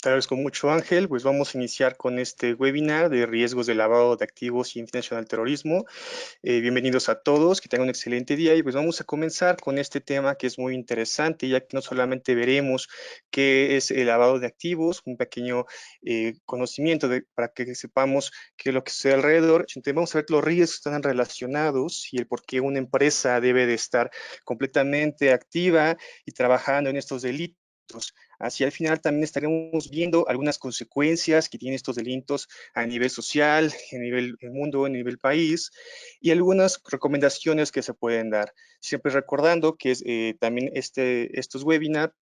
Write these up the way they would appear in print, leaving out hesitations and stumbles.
Te agradezco mucho, Ángel. Pues vamos a iniciar con este webinar de riesgos de lavado de activos y financiación del terrorismo. Bienvenidos a todos, que tengan un excelente día y pues vamos a comenzar con este tema que es muy interesante, ya que no solamente veremos qué es el lavado de activos, un pequeño conocimiento para que sepamos qué es lo que sucede alrededor, sino que vamos a ver los riesgos que están relacionados y el por qué una empresa debe de estar completamente activa y trabajando en estos delitos. Hacia el final también estaremos viendo algunas consecuencias que tienen estos delitos a nivel social, a nivel mundo, a nivel país, y algunas recomendaciones que se pueden dar. Siempre recordando que también estos webinars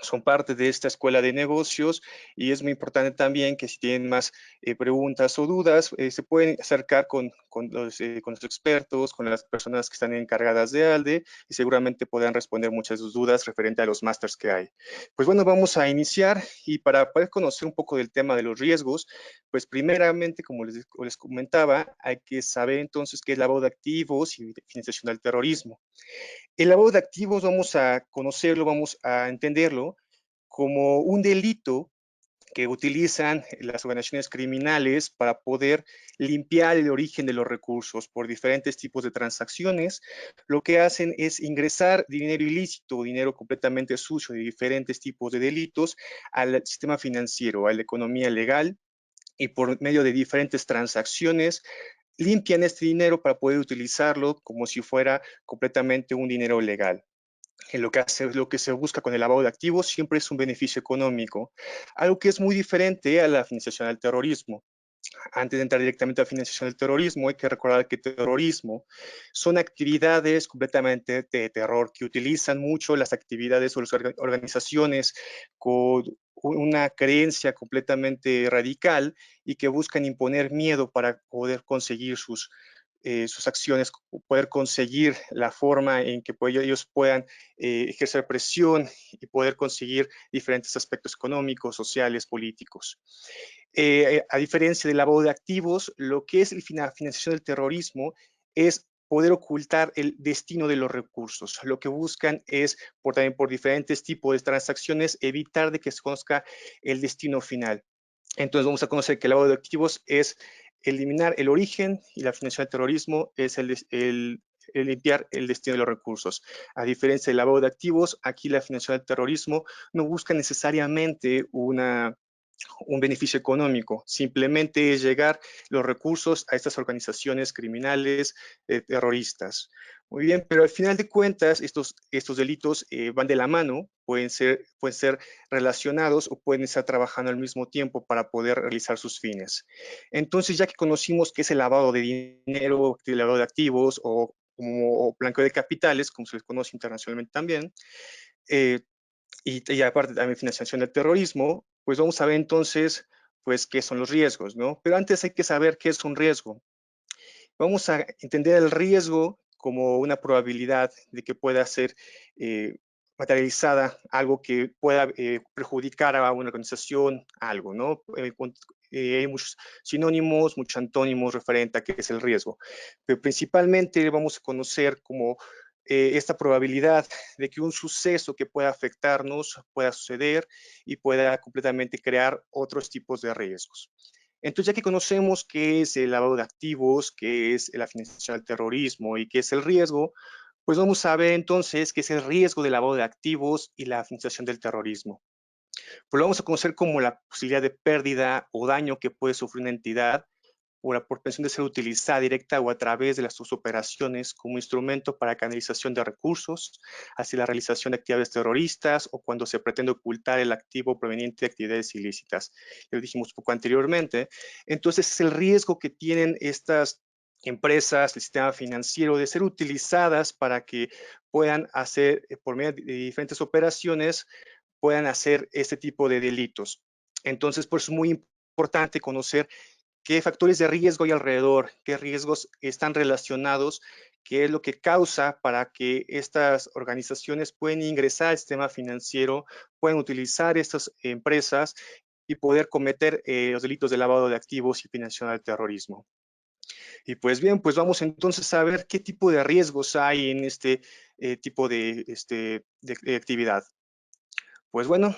son parte de esta escuela de negocios y es muy importante también que si tienen más preguntas o dudas, se pueden acercar con los expertos, con las personas que están encargadas de ALDE y seguramente podrán responder muchas de sus dudas referente a los másters que hay. Pues bueno, vamos a iniciar y para poder conocer un poco del tema de los riesgos, pues primeramente, como les comentaba, hay que saber entonces qué es lavado de activos y financiación del terrorismo. El lavado de activos vamos a conocerlo, vamos a entenderlo como un delito que utilizan las organizaciones criminales para poder limpiar el origen de los recursos por diferentes tipos de transacciones. Lo que hacen es ingresar dinero ilícito, dinero completamente sucio de diferentes tipos de delitos al sistema financiero, a la economía legal y por medio de diferentes transacciones limpian este dinero para poder utilizarlo como si fuera completamente un dinero legal. Lo que se busca con el lavado de activos siempre es un beneficio económico, algo que es muy diferente a la financiación del terrorismo. Antes de entrar directamente a financiación del terrorismo, hay que recordar que terrorismo son actividades completamente de terror que utilizan mucho las actividades o las organizaciones con una creencia completamente radical y que buscan imponer miedo para poder conseguir sus acciones, poder conseguir la forma en que ellos puedan ejercer presión y poder conseguir diferentes aspectos económicos, sociales, políticos. A diferencia del lavado de activos, lo que es la financiación del terrorismo es poder ocultar el destino de los recursos. Lo que buscan es, también por diferentes tipos de transacciones, evitar de que se conozca el destino final. Entonces vamos a conocer que el lavado de activos es eliminar el origen y la financiación del terrorismo es el limpiar el destino de los recursos. A diferencia del lavado de activos, aquí la financiación del terrorismo no busca necesariamente un beneficio económico, simplemente es llegar los recursos a estas organizaciones criminales terroristas. Muy bien, pero al final de cuentas, estos delitos van de la mano, pueden ser relacionados o pueden estar trabajando al mismo tiempo para poder realizar sus fines. Entonces, ya que conocimos qué es el lavado de dinero, el lavado de activos o blanqueo de capitales, como se les conoce internacionalmente también, eh, y aparte también financiación del terrorismo, pues vamos a ver entonces, pues, qué son los riesgos, ¿no? Pero antes hay que saber qué es un riesgo. Vamos a entender el riesgo como una probabilidad de que pueda ser eh, materializada algo que pueda perjudicar a una organización, algo, ¿no? Hay muchos sinónimos, muchos antónimos referente a qué es el riesgo, pero principalmente vamos a conocer como esta probabilidad de que un suceso que pueda afectarnos pueda suceder y pueda completamente crear otros tipos de riesgos. Entonces, ya que conocemos qué es el lavado de activos, qué es la financiación del terrorismo y qué es el riesgo, pues vamos a ver entonces qué es el riesgo del lavado de activos y la financiación del terrorismo. Pues lo vamos a conocer como la posibilidad de pérdida o daño que puede sufrir una entidad o la propensión de ser utilizada directa o a través de sus operaciones como instrumento para canalización de recursos hacia la realización de actividades terroristas o cuando se pretende ocultar el activo proveniente de actividades ilícitas. Ya lo dijimos poco anteriormente. Entonces, es el riesgo que tienen estas empresas, el sistema financiero, de ser utilizadas para que puedan hacer, por medio de diferentes operaciones, puedan hacer este tipo de delitos. Entonces, por eso es muy importante conocer qué factores de riesgo hay alrededor, qué riesgos están relacionados, qué es lo que causa para que estas organizaciones puedan ingresar al sistema financiero, pueden utilizar estas empresas y poder cometer los delitos de lavado de activos y financiación del terrorismo. Y pues bien, pues vamos entonces a ver qué tipo de riesgos hay en este tipo de actividad. Pues bueno,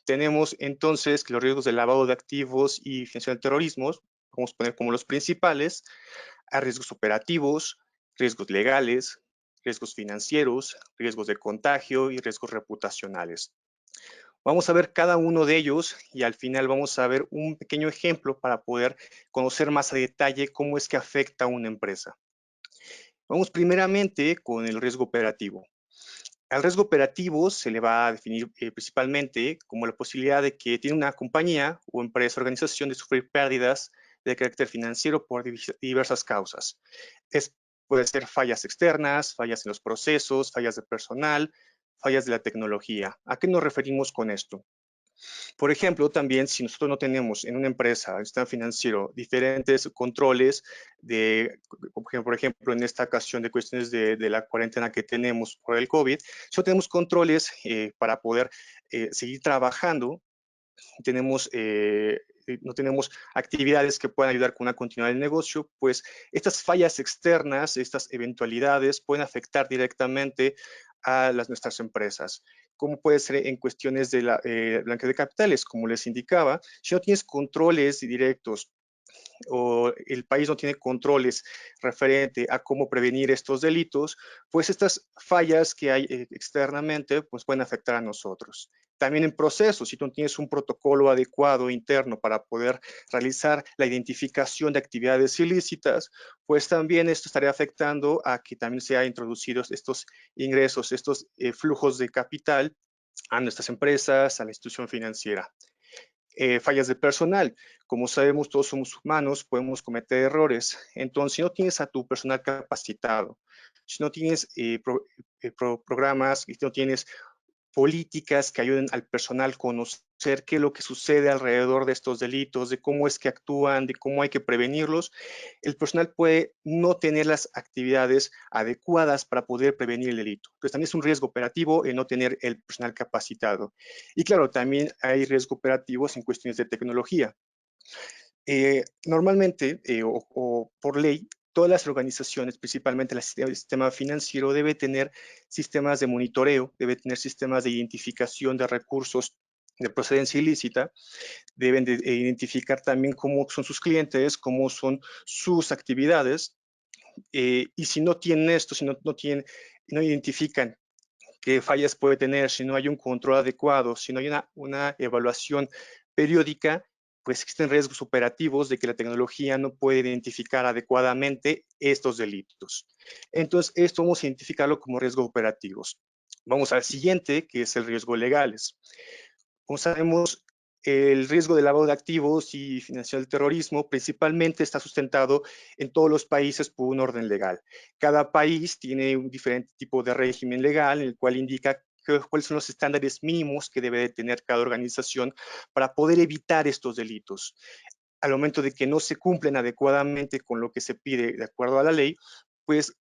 Tenemos entonces que los riesgos de lavado de activos y financiación del terrorismo, vamos a poner como los principales, a riesgos operativos, riesgos legales, riesgos financieros, riesgos de contagio y riesgos reputacionales. Vamos a ver cada uno de ellos y al final vamos a ver un pequeño ejemplo para poder conocer más a detalle cómo es que afecta a una empresa. Vamos primeramente con el riesgo operativo. Al riesgo operativo se le va a definir principalmente como la posibilidad de que tiene una compañía o empresa o organización de sufrir pérdidas de carácter financiero por diversas causas. Es, puede ser fallas externas, fallas en los procesos, fallas de personal, fallas de la tecnología. ¿A qué nos referimos con esto? Por ejemplo, también si nosotros no tenemos en una empresa, en el sistema financiero, diferentes controles de, por ejemplo, en esta ocasión de cuestiones de la cuarentena que tenemos por el COVID, si no tenemos controles para poder seguir trabajando, tenemos, no tenemos actividades que puedan ayudar con una continuidad del negocio, pues estas fallas externas, estas eventualidades pueden afectar directamente a nuestras empresas. Como puede ser en cuestiones de la blanqueo de capitales, como les indicaba, si no tienes controles directos o el país no tiene controles referente a cómo prevenir estos delitos, pues estas fallas que hay externamente pues pueden afectar a nosotros. También en procesos, si tú no tienes un protocolo adecuado interno para poder realizar la identificación de actividades ilícitas, pues también esto estaría afectando a que también se hayan introducido estos ingresos, estos flujos de capital a nuestras empresas, a la institución financiera. Fallas de personal. Como sabemos, todos somos humanos, podemos cometer errores. Entonces, si no tienes a tu personal capacitado, si no tienes programas, si no tienes políticas que ayuden al personal a conocer qué es lo que sucede alrededor de estos delitos, de cómo es que actúan, de cómo hay que prevenirlos, el personal puede no tener las actividades adecuadas para poder prevenir el delito. Entonces también es un riesgo operativo el no tener el personal capacitado. Y claro, también hay riesgo operativos en cuestiones de tecnología. Normalmente, o por ley, todas las organizaciones, principalmente el sistema financiero, debe tener sistemas de monitoreo, debe tener sistemas de identificación de recursos de procedencia ilícita, deben de identificar también cómo son sus clientes, cómo son sus actividades, y si no tienen esto, si no identifican qué fallas puede tener, si no hay un control adecuado, si no hay una evaluación periódica, pues existen riesgos operativos de que la tecnología no puede identificar adecuadamente estos delitos. Entonces, esto vamos a identificarlo como riesgos operativos. Vamos al siguiente, que es el riesgo legales. Como sabemos, el riesgo de lavado de activos y financiación del terrorismo principalmente está sustentado en todos los países por un orden legal. Cada país tiene un diferente tipo de régimen legal en el cual indica cuáles son los estándares mínimos que debe de tener cada organización para poder evitar estos delitos. Al momento de que no se cumplen adecuadamente con lo que se pide de acuerdo a la ley, pues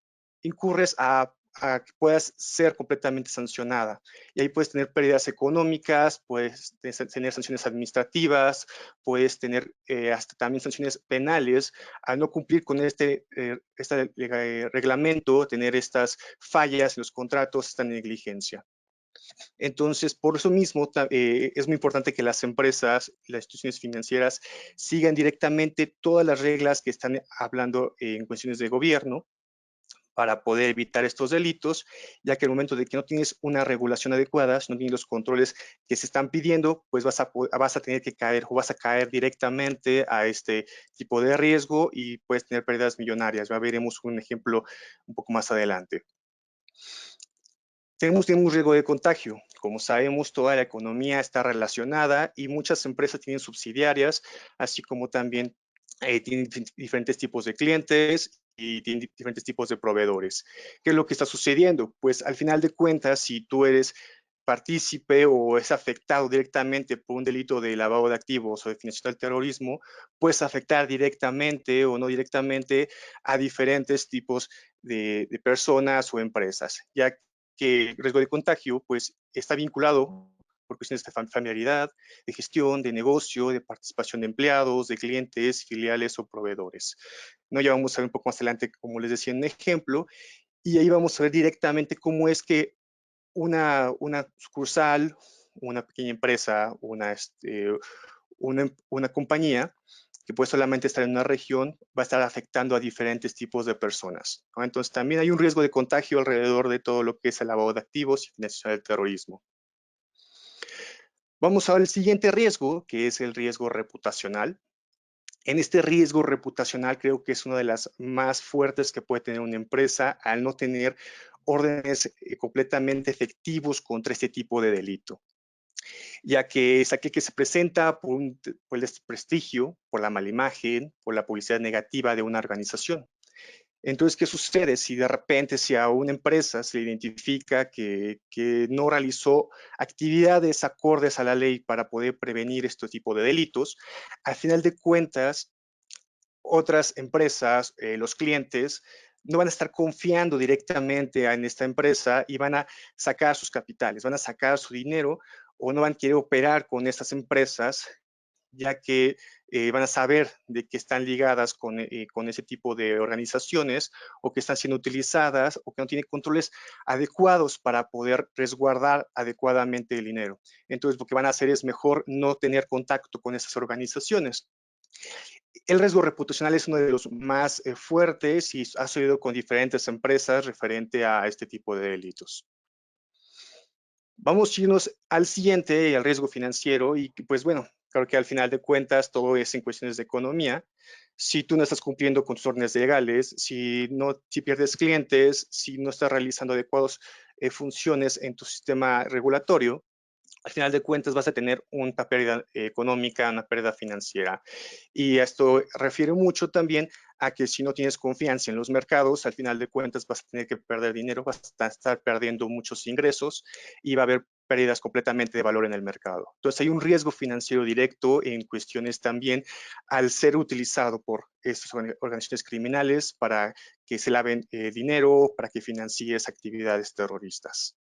incurres a que puedas ser completamente sancionada. Y ahí puedes tener pérdidas económicas, puedes tener sanciones administrativas, puedes tener hasta también sanciones penales al no cumplir con este reglamento, tener estas fallas en los contratos, esta negligencia. Entonces, por eso mismo, es muy importante que las empresas, las instituciones financieras sigan directamente todas las reglas que están hablando en cuestiones de gobierno para poder evitar estos delitos, ya que al momento de que no tienes una regulación adecuada, si no tienes los controles que se están pidiendo, pues vas a tener que caer o vas a caer directamente a este tipo de riesgo y puedes tener pérdidas millonarias. Ya veremos un ejemplo un poco más adelante. Tenemos un riesgo de contagio. Como sabemos, toda la economía está relacionada y muchas empresas tienen subsidiarias, así como también tienen diferentes tipos de clientes y tienen diferentes tipos de proveedores. ¿Qué es lo que está sucediendo? Pues al final de cuentas, si tú eres partícipe o es afectado directamente por un delito de lavado de activos o de financiación del terrorismo, puedes afectar directamente o no directamente a diferentes tipos de personas o empresas, ya que el riesgo de contagio pues está vinculado por cuestiones de familiaridad, de gestión, de negocio, de participación de empleados, de clientes, filiales o proveedores. No, ya vamos a ver un poco más adelante, como les decía, un ejemplo, y ahí vamos a ver directamente cómo es que una sucursal, una pequeña empresa, una compañía que puede solamente estar en una región, va a estar afectando a diferentes tipos de personas, ¿no? Entonces también hay un riesgo de contagio alrededor de todo lo que es el lavado de activos y financiación del terrorismo. Vamos al siguiente riesgo, que es el riesgo reputacional. En este riesgo reputacional creo que es una de las más fuertes que puede tener una empresa al no tener órdenes completamente efectivos contra este tipo de delito, ya que es aquel que se presenta por el desprestigio, por la mala imagen, por la publicidad negativa de una organización. Entonces, ¿qué sucede si de repente, si a una empresa se le identifica que no realizó actividades acordes a la ley para poder prevenir este tipo de delitos? Al final de cuentas, otras empresas, los clientes, no van a estar confiando directamente en esta empresa y van a sacar sus capitales, van a sacar su dinero o no van a querer operar con estas empresas, ya que van a saber de que están ligadas con ese tipo de organizaciones o que están siendo utilizadas o que no tienen controles adecuados para poder resguardar adecuadamente el dinero. Entonces, lo que van a hacer es mejor no tener contacto con esas organizaciones. El riesgo reputacional es uno de los más fuertes y ha sucedido con diferentes empresas referente a este tipo de delitos. Vamos a irnos al siguiente, el riesgo financiero, y pues bueno, creo que al final de cuentas todo es en cuestiones de economía. Si tú no estás cumpliendo con tus órdenes legales, si pierdes clientes, si no estás realizando adecuadas funciones en tu sistema regulatorio, al final de cuentas vas a tener una pérdida económica, una pérdida financiera. Y esto refiere mucho también a que si no tienes confianza en los mercados, al final de cuentas vas a tener que perder dinero, vas a estar perdiendo muchos ingresos y va a haber pérdidas completamente de valor en el mercado. Entonces hay un riesgo financiero directo en cuestiones también al ser utilizado por estas organizaciones criminales para que se laven dinero, para que financies actividades terroristas.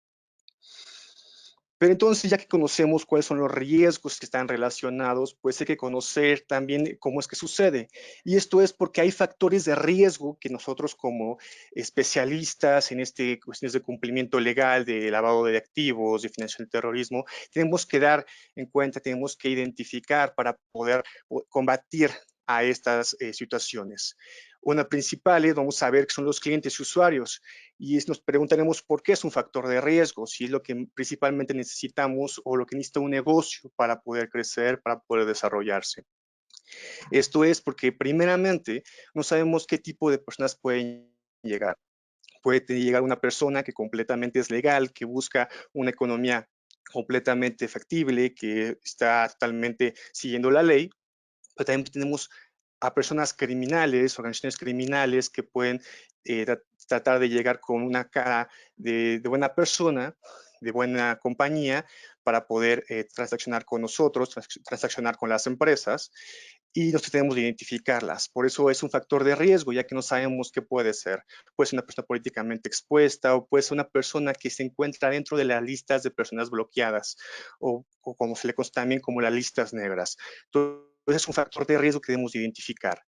Pero entonces, ya que conocemos cuáles son los riesgos que están relacionados, pues hay que conocer también cómo es que sucede. Y esto es porque hay factores de riesgo que nosotros como especialistas en cuestiones de cumplimiento legal, de lavado de activos, de financiación del terrorismo, tenemos que dar en cuenta, tenemos que identificar para poder combatir a estas situaciones. Una principal es, vamos a ver, que son los clientes y usuarios y nos preguntaremos por qué es un factor de riesgo, si es lo que principalmente necesitamos o lo que necesita un negocio para poder crecer, para poder desarrollarse. Esto es porque primeramente no sabemos qué tipo de personas pueden llegar. Puede llegar una persona que completamente es legal, que busca una economía completamente factible, que está totalmente siguiendo la ley, pero también tenemos a personas criminales, organizaciones criminales que pueden tratar de llegar con una cara de buena persona, de buena compañía, para poder transaccionar con nosotros, transaccionar con las empresas, y nosotros tenemos que identificarlas. Por eso es un factor de riesgo, ya que no sabemos qué puede ser. Puede ser una persona políticamente expuesta o puede ser una persona que se encuentra dentro de las listas de personas bloqueadas o como se le conoce también como las listas negras. Entonces, es un factor de riesgo que debemos identificar.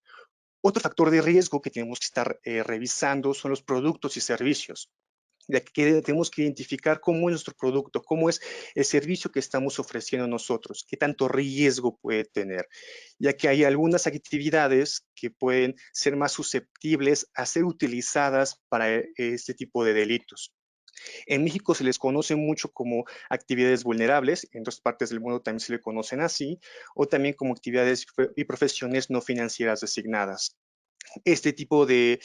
Otro factor de riesgo que tenemos que estar revisando son los productos y servicios, ya que tenemos que identificar cómo es nuestro producto, cómo es el servicio que estamos ofreciendo nosotros, qué tanto riesgo puede tener, ya que hay algunas actividades que pueden ser más susceptibles a ser utilizadas para este tipo de delitos. En México se les conoce mucho como actividades vulnerables, en otras partes del mundo también se le conocen así, o también como actividades y profesiones no financieras designadas. Este tipo de,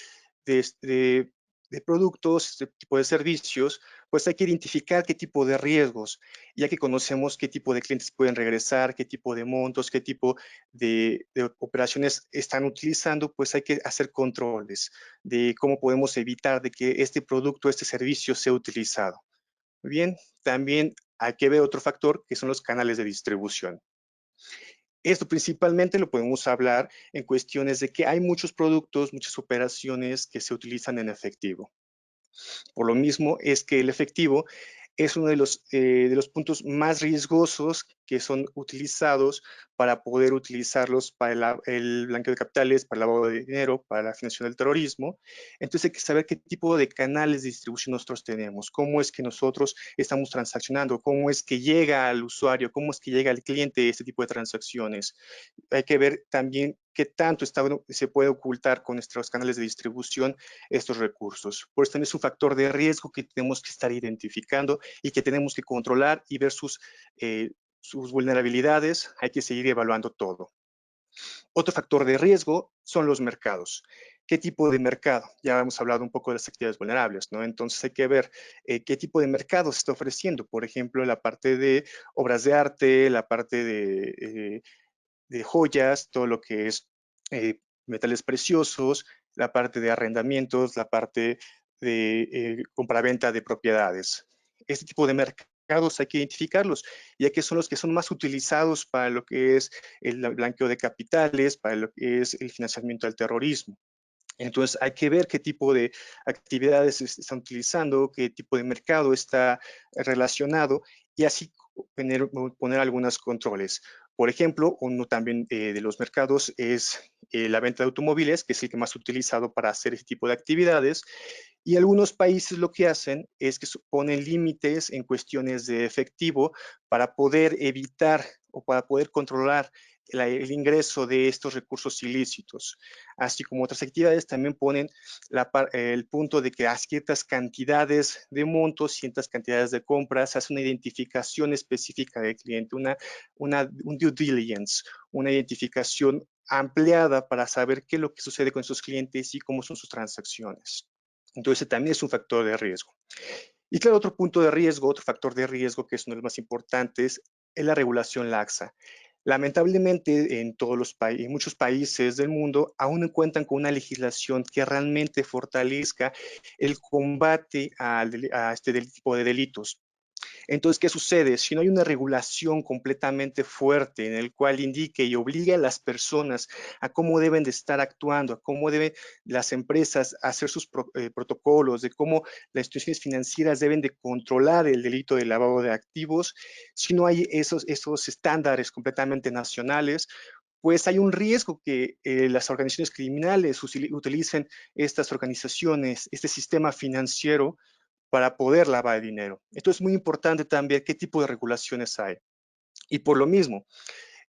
de, de productos, este tipo de servicios, pues hay que identificar qué tipo de riesgos, ya que conocemos qué tipo de clientes pueden regresar, qué tipo de montos, qué tipo de operaciones están utilizando, pues hay que hacer controles de cómo podemos evitar de que este producto, este servicio sea utilizado. Muy bien, también hay que ver otro factor que son los canales de distribución. Esto principalmente lo podemos hablar en cuestiones de que hay muchos productos, muchas operaciones que se utilizan en efectivo. Por lo mismo es que el efectivo es uno de los puntos más riesgosos que son utilizados para poder utilizarlos para el blanqueo de capitales, para el lavado de dinero, para la financiación del terrorismo. Entonces hay que saber qué tipo de canales de distribución nosotros tenemos, cómo es que nosotros estamos transaccionando, cómo es que llega al usuario, cómo es que llega al cliente este tipo de transacciones. Hay que ver también qué tanto se puede ocultar con nuestros canales de distribución estos recursos. Por eso también es un factor de riesgo que tenemos que estar identificando y que tenemos que controlar y ver sus vulnerabilidades. Hay que seguir evaluando todo. Otro factor de riesgo son los mercados. ¿Qué tipo de mercado? Ya hemos hablado un poco de las actividades vulnerables, ¿no? Entonces hay que ver qué tipo de mercado se está ofreciendo. Por ejemplo, la parte de obras de arte, la parte de joyas, todo lo que es metales preciosos, la parte de arrendamientos, la parte de compraventa de propiedades. Este tipo de mercados hay que identificarlos, ya que son los que son más utilizados para lo que es el blanqueo de capitales, para lo que es el financiamiento del terrorismo. Entonces hay que ver qué tipo de actividades se están utilizando, qué tipo de mercado está relacionado y así poner algunos controles. Por ejemplo, uno también de los mercados es la venta de automóviles, que es el que más utilizado para hacer ese tipo de actividades. Y algunos países lo que hacen es que ponen límites en cuestiones de efectivo para poder evitar o para poder controlar el ingreso de estos recursos ilícitos. Así como otras actividades también ponen el punto de que a ciertas cantidades de montos, ciertas cantidades de compras, se hace una identificación específica del cliente, un due diligence, una identificación ampliada para saber qué es lo que sucede con esos clientes y cómo son sus transacciones. Entonces también es un factor de riesgo. Y claro, otro punto de riesgo, otro factor de riesgo que es uno de los más importantes, es la regulación laxa. Lamentablemente, en muchos países del mundo aún no cuentan con una legislación que realmente fortalezca el combate a este tipo de delitos. Entonces, ¿qué sucede? Si no hay una regulación completamente fuerte en el cual indique y obligue a las personas a cómo deben de estar actuando, a cómo deben las empresas hacer sus protocolos, de cómo las instituciones financieras deben de controlar el delito de lavado de activos, si no hay esos estándares completamente nacionales, pues hay un riesgo que las organizaciones criminales utilicen estas organizaciones, este sistema financiero para poder lavar dinero. Esto es muy importante también, qué tipo de regulaciones hay. Y por lo mismo,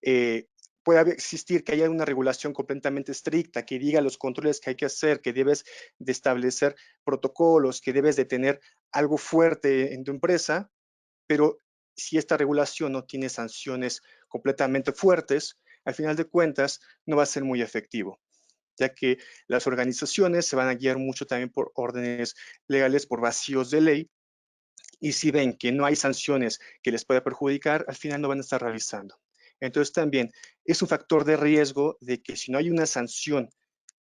eh, puede existir que haya una regulación completamente estricta que diga los controles que hay que hacer, que debes de establecer protocolos, que debes de tener algo fuerte en tu empresa, pero si esta regulación no tiene sanciones completamente fuertes, al final de cuentas no va a ser muy efectivo, ya que las organizaciones se van a guiar mucho también por órdenes legales, por vacíos de ley, y si ven que no hay sanciones que les pueda perjudicar, al final no van a estar realizando. Entonces también es un factor de riesgo de que si no hay una sanción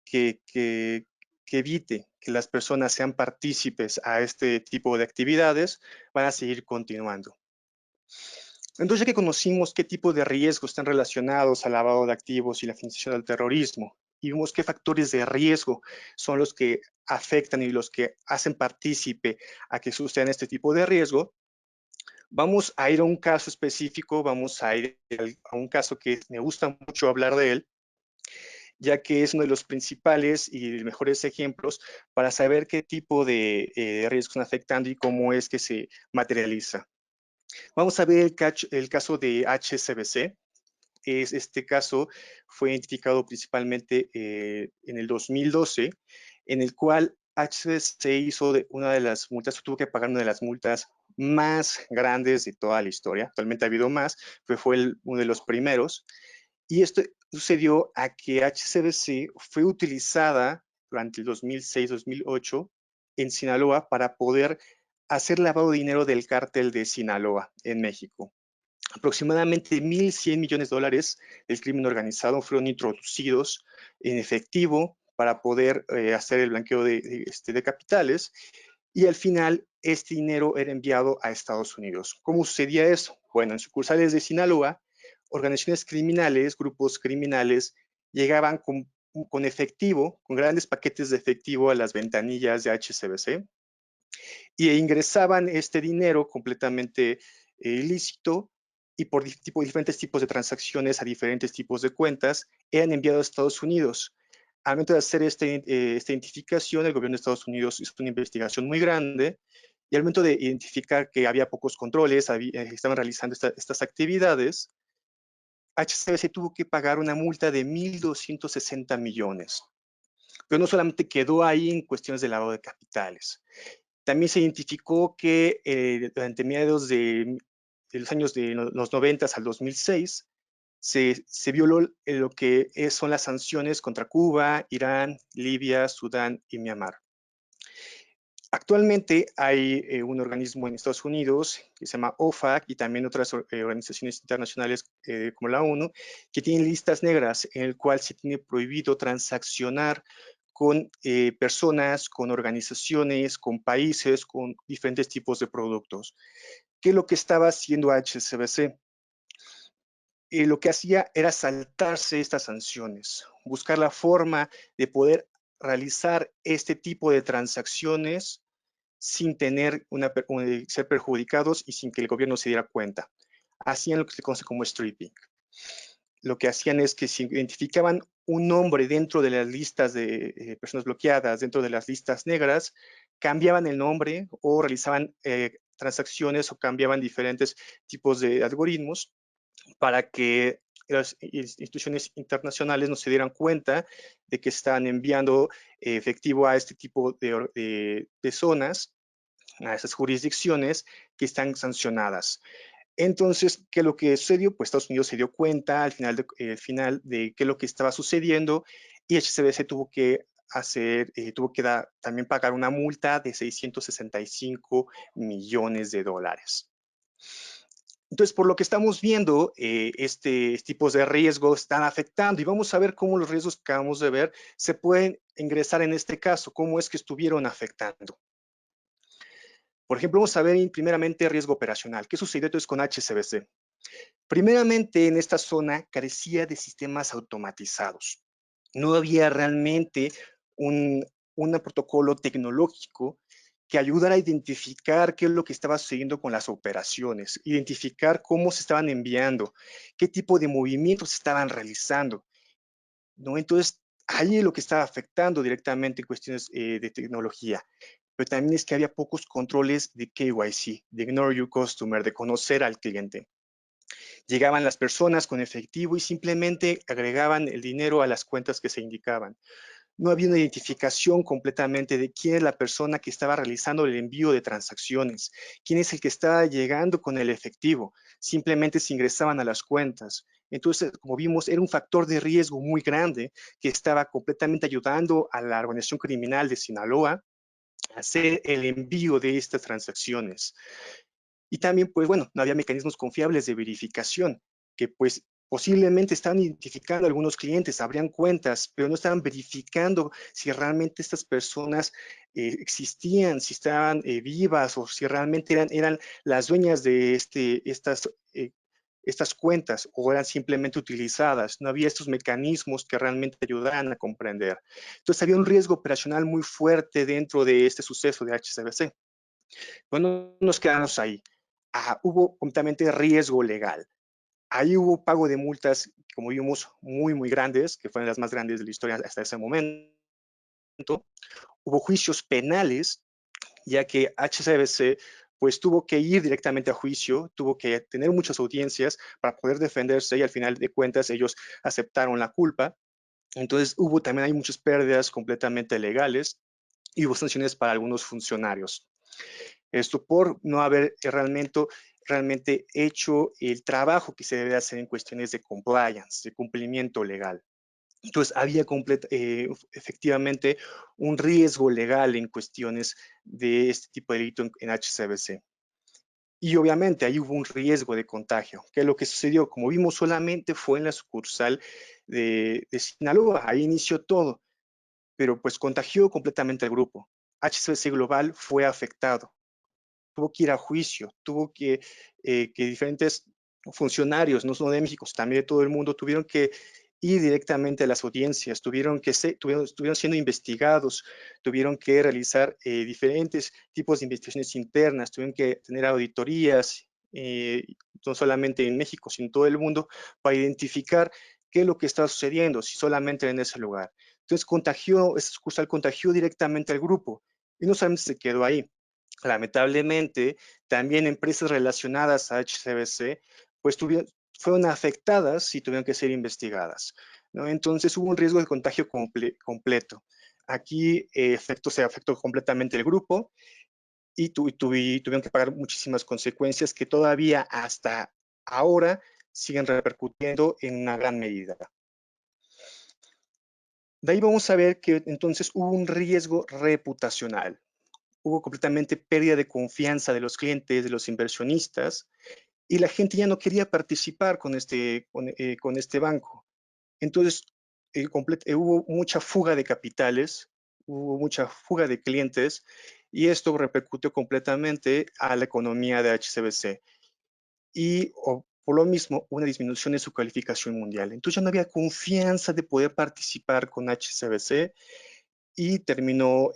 que, que, que evite que las personas sean partícipes a este tipo de actividades, van a seguir continuando. Entonces, ya que conocimos qué tipo de riesgos están relacionados al lavado de activos y la financiación del terrorismo, y vimos qué factores de riesgo son los que afectan y los que hacen partícipe a que sucedan este tipo de riesgo, vamos a ir a un caso específico, vamos a ir a un caso que me gusta mucho hablar de él, ya que es uno de los principales y mejores ejemplos para saber qué tipo de riesgos están afectando y cómo es que se materializa. Vamos a ver el caso de HSBC. Este caso fue identificado principalmente en el 2012, en el cual HSBC hizo una de las multas, tuvo que pagar una de las multas más grandes de toda la historia. Actualmente ha habido más, pero fue uno de los primeros. Y esto sucedió a que HSBC fue utilizada durante el 2006-2008 en Sinaloa para poder hacer lavado de dinero del cártel de Sinaloa en México. Aproximadamente 1.100 millones de dólares del crimen organizado fueron introducidos en efectivo para poder hacer el blanqueo de capitales, y al final este dinero era enviado a Estados Unidos. ¿Cómo sucedía eso? Bueno, en sucursales de Sinaloa, organizaciones criminales, grupos criminales, llegaban con efectivo, con grandes paquetes de efectivo a las ventanillas de HSBC, y ingresaban este dinero completamente ilícito y por diferentes tipos de transacciones a diferentes tipos de cuentas eran enviados a Estados Unidos. Al momento de hacer esta identificación, el gobierno de Estados Unidos hizo una investigación muy grande y al momento de identificar que había pocos controles, estaban realizando estas actividades, HSBC tuvo que pagar una multa de 1.260 millones. Pero no solamente quedó ahí en cuestiones de lavado de capitales. También se identificó que durante mediados de los años de los 90 al 2006 se violó lo que son las sanciones contra Cuba, Irán, Libia, Sudán y Myanmar. Actualmente hay un organismo en Estados Unidos que se llama OFAC y también otras organizaciones internacionales como la ONU que tienen listas negras en el cual se tiene prohibido transaccionar con personas, con organizaciones, con países, con diferentes tipos de productos. ¿Qué es lo que estaba haciendo HSBC? Lo que hacía era saltarse estas sanciones, buscar la forma de poder realizar este tipo de transacciones sin tener ser perjudicados y sin que el gobierno se diera cuenta. Hacían lo que se conoce como stripping. Lo que hacían es que si identificaban un nombre dentro de las listas de personas bloqueadas, dentro de las listas negras, cambiaban el nombre o realizaban transacciones o cambiaban diferentes tipos de algoritmos para que las instituciones internacionales no se dieran cuenta de que estaban enviando efectivo a este tipo de zonas, a esas jurisdicciones que están sancionadas. Entonces, ¿qué es lo que sucedió? Pues Estados Unidos se dio cuenta al final de qué es lo que estaba sucediendo y HSBC tuvo que también pagar una multa de 665 millones de dólares. Entonces, por lo que estamos viendo, tipos de riesgos están afectando y vamos a ver cómo los riesgos que acabamos de ver se pueden ingresar en este caso, cómo es que estuvieron afectando. Por ejemplo, vamos a ver primeramente riesgo operacional. ¿Qué sucedió entonces con HSBC? Primeramente, en esta zona carecía de sistemas automatizados. No había realmente un, un protocolo tecnológico que ayudara a identificar qué es lo que estaba sucediendo con las operaciones, identificar cómo se estaban enviando, qué tipo de movimientos se estaban realizando, ¿no? Entonces, ahí es lo que estaba afectando directamente en cuestiones de tecnología. Pero también es que había pocos controles de KYC, de Ignore Your Customer, de conocer al cliente. Llegaban las personas con efectivo y simplemente agregaban el dinero a las cuentas que se indicaban. No había una identificación completamente de quién es la persona que estaba realizando el envío de transacciones, quién es el que estaba llegando con el efectivo. Simplemente se ingresaban a las cuentas. Entonces, como vimos, era un factor de riesgo muy grande que estaba completamente ayudando a la organización criminal de Sinaloa a hacer el envío de estas transacciones. Y también, pues bueno, no había mecanismos confiables de verificación, que pues posiblemente estaban identificando a algunos clientes, abrían cuentas, pero no estaban verificando si realmente estas personas existían, si estaban vivas o si realmente eran las dueñas de estas cuentas o eran simplemente utilizadas. No había estos mecanismos que realmente ayudaran a comprender. Entonces había un riesgo operacional muy fuerte dentro de este suceso de HSBC. Bueno, nos quedamos ahí. Hubo completamente riesgo legal. Ahí hubo pago de multas, como vimos, muy, muy grandes, que fueron las más grandes de la historia hasta ese momento. Hubo juicios penales, ya que HSBC pues tuvo que ir directamente a juicio, tuvo que tener muchas audiencias para poder defenderse y al final de cuentas ellos aceptaron la culpa. Entonces hubo también hay muchas pérdidas completamente legales y hubo sanciones para algunos funcionarios. Esto por no haber realmente hecho el trabajo que se debe hacer en cuestiones de compliance, de cumplimiento legal. Entonces, había efectivamente un riesgo legal en cuestiones de este tipo de delito en HSBC. Y obviamente ahí hubo un riesgo de contagio, que lo que sucedió, como vimos, solamente fue en la sucursal de Sinaloa, ahí inició todo, pero pues contagió completamente al grupo. HSBC Global fue afectado, tuvo que ir a juicio, tuvo que diferentes funcionarios, no solo de México, también de todo el mundo, tuvieron que ir directamente a las audiencias, estuvieron siendo investigados, tuvieron que realizar diferentes tipos de investigaciones internas, tuvieron que tener auditorías, no solamente en México, sino en todo el mundo, para identificar qué es lo que está sucediendo, si solamente en ese lugar. Entonces, esa sucursal contagió directamente al grupo, y no solamente se quedó ahí. Lamentablemente, también empresas relacionadas a HSBC, pues fueron afectadas y tuvieron que ser investigadas, ¿no? Entonces hubo un riesgo de contagio completo. Aquí se afectó completamente el grupo y tuvieron que pagar muchísimas consecuencias que todavía hasta ahora siguen repercutiendo en una gran medida. De ahí vamos a ver que entonces hubo un riesgo reputacional. Hubo completamente pérdida de confianza de los clientes, de los inversionistas, y la gente ya no quería participar con este banco. Entonces, hubo mucha fuga de capitales, hubo mucha fuga de clientes, y esto repercutió completamente a la economía de HSBC. Y por lo mismo, una disminución de su calificación mundial. Entonces ya no había confianza de poder participar con HSBC y terminó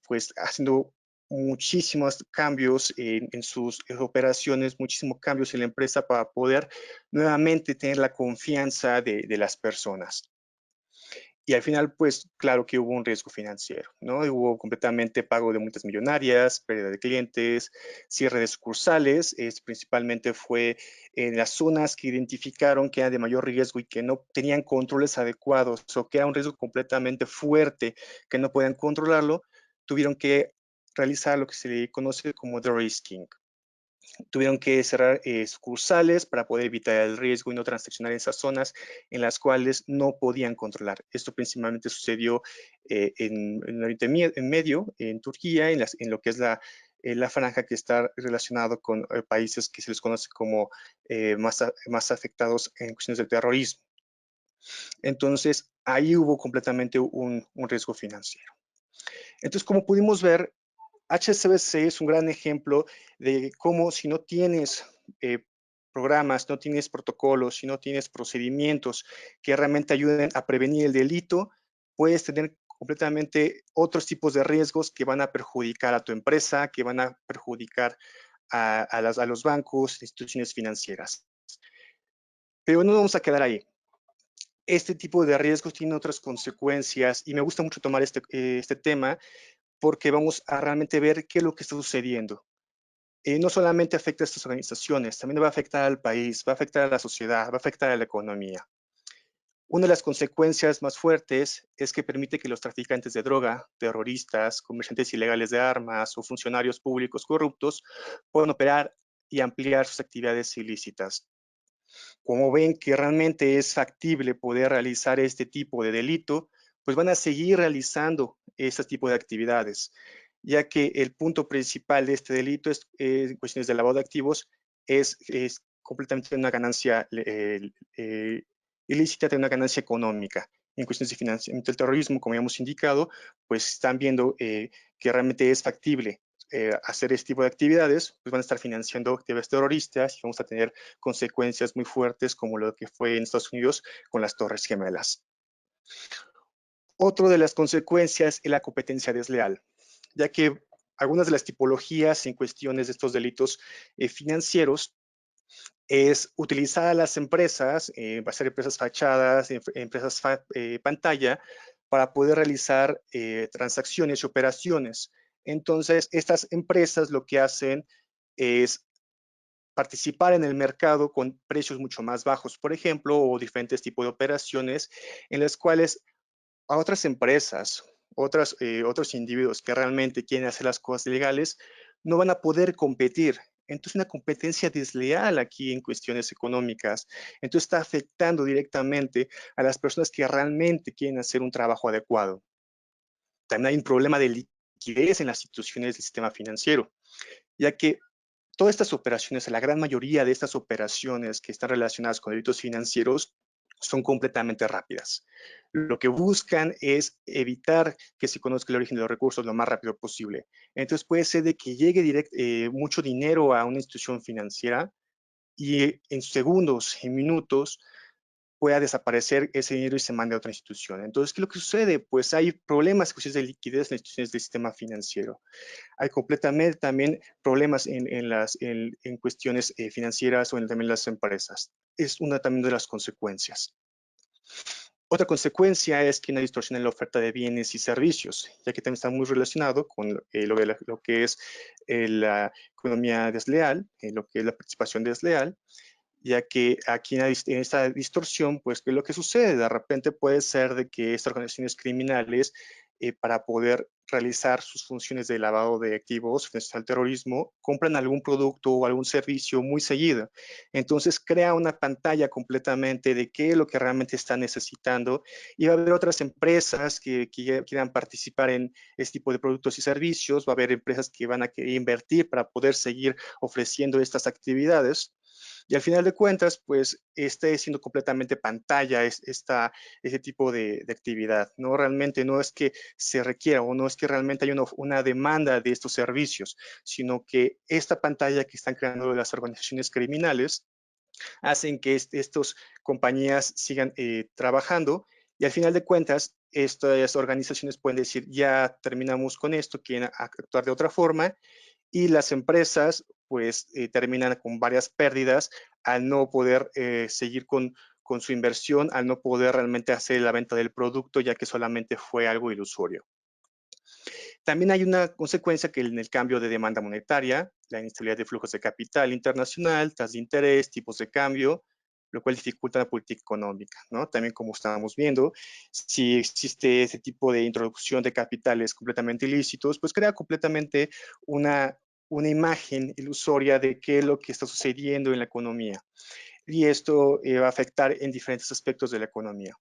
pues haciendo muchísimos cambios en sus operaciones, muchísimos cambios en la empresa para poder nuevamente tener la confianza de las personas. Y al final, pues claro que hubo un riesgo financiero, ¿no? Hubo completamente pago de multas millonarias, pérdida de clientes, cierre de sucursales, principalmente fue en las zonas que identificaron que eran de mayor riesgo y que no tenían controles adecuados o que era un riesgo completamente fuerte, que no podían controlarlo, tuvieron que realizar lo que se le conoce como de-risking. Tuvieron que cerrar sucursales para poder evitar el riesgo y no transaccionar en esas zonas en las cuales no podían controlar. Esto principalmente sucedió en Oriente Medio, en Turquía, en lo que es la franja que está relacionado con países que se les conoce como más afectados en cuestiones de terrorismo. Entonces, ahí hubo completamente un riesgo financiero. Entonces, como pudimos ver, HSBC es un gran ejemplo de cómo si no tienes programas, no tienes protocolos, si no tienes procedimientos que realmente ayuden a prevenir el delito, puedes tener completamente otros tipos de riesgos que van a perjudicar a tu empresa, que van a perjudicar a los bancos, instituciones financieras. Pero no vamos a quedar ahí. Este tipo de riesgos tiene otras consecuencias y me gusta mucho tomar este tema porque vamos a realmente ver qué es lo que está sucediendo. No solamente afecta a estas organizaciones, también va a afectar al país, va a afectar a la sociedad, va a afectar a la economía. Una de las consecuencias más fuertes es que permite que los traficantes de droga, terroristas, comerciantes ilegales de armas o funcionarios públicos corruptos puedan operar y ampliar sus actividades ilícitas. Como ven que realmente es factible poder realizar este tipo de delito, pues van a seguir realizando este tipo de actividades, ya que el punto principal de este delito en cuestiones de lavado de activos es completamente una ganancia ilícita, de una ganancia económica. En cuestiones de financiamiento del terrorismo, como ya hemos indicado, pues están viendo que realmente es factible hacer este tipo de actividades, pues van a estar financiando actividades terroristas y vamos a tener consecuencias muy fuertes como lo que fue en Estados Unidos con las Torres Gemelas. Otra de las consecuencias es la competencia desleal, ya que algunas de las tipologías en cuestiones de estos delitos financieros es utilizar a las empresas, va a ser empresas fachadas, empresas pantalla, para poder realizar transacciones y operaciones. Entonces, estas empresas lo que hacen es participar en el mercado con precios mucho más bajos, por ejemplo, o diferentes tipos de operaciones en las cuales a otras empresas, otros individuos que realmente quieren hacer las cosas legales, no van a poder competir. Entonces, una competencia desleal aquí en cuestiones económicas. Entonces, está afectando directamente a las personas que realmente quieren hacer un trabajo adecuado. También hay un problema de liquidez en las instituciones del sistema financiero, ya que todas estas operaciones, la gran mayoría de estas operaciones que están relacionadas con delitos financieros son completamente rápidas. Lo que buscan es evitar que se conozca el origen de los recursos lo más rápido posible. Entonces puede ser de que llegue mucho dinero a una institución financiera y en segundos, en minutos, pueda desaparecer ese dinero y se mande a otra institución. Entonces, ¿qué es lo que sucede? Pues hay problemas, cuestiones de liquidez en las instituciones del sistema financiero. Hay completamente también problemas en cuestiones financieras o también las empresas. Es una también de las consecuencias. Otra consecuencia es que hay una distorsión en la oferta de bienes y servicios, ya que también está muy relacionado con lo que es la economía desleal, lo que es la participación desleal, ya que aquí en esta distorsión, pues, ¿qué es lo que sucede? De repente puede ser de que estas organizaciones criminales, para poder realizar sus funciones de lavado de activos frente al terrorismo, compran algún producto o algún servicio muy seguido. Entonces crea una pantalla completamente de qué es lo que realmente están necesitando y va a haber otras empresas que quieran participar en este tipo de productos y servicios, va a haber empresas que van a querer invertir para poder seguir ofreciendo estas actividades. Y al final de cuentas, pues esté siendo completamente pantalla ese tipo de actividad. No realmente no es que se requiera o no es que realmente haya una demanda de estos servicios, sino que esta pantalla que están creando las organizaciones criminales hacen que estas compañías sigan trabajando y al final de cuentas estas organizaciones pueden decir ya terminamos con esto, quieren actuar de otra forma y las empresas pues terminan con varias pérdidas al no poder seguir con su inversión, al no poder realmente hacer la venta del producto, ya que solamente fue algo ilusorio. También hay una consecuencia que en el cambio de demanda monetaria, la inestabilidad de flujos de capital internacional, tasas de interés, tipos de cambio, lo cual dificulta la política económica, ¿no? También como estábamos viendo, si existe ese tipo de introducción de capitales completamente ilícitos, pues crea completamente una imagen ilusoria de qué es lo que está sucediendo en la economía. Y esto va a afectar en diferentes aspectos de la economía.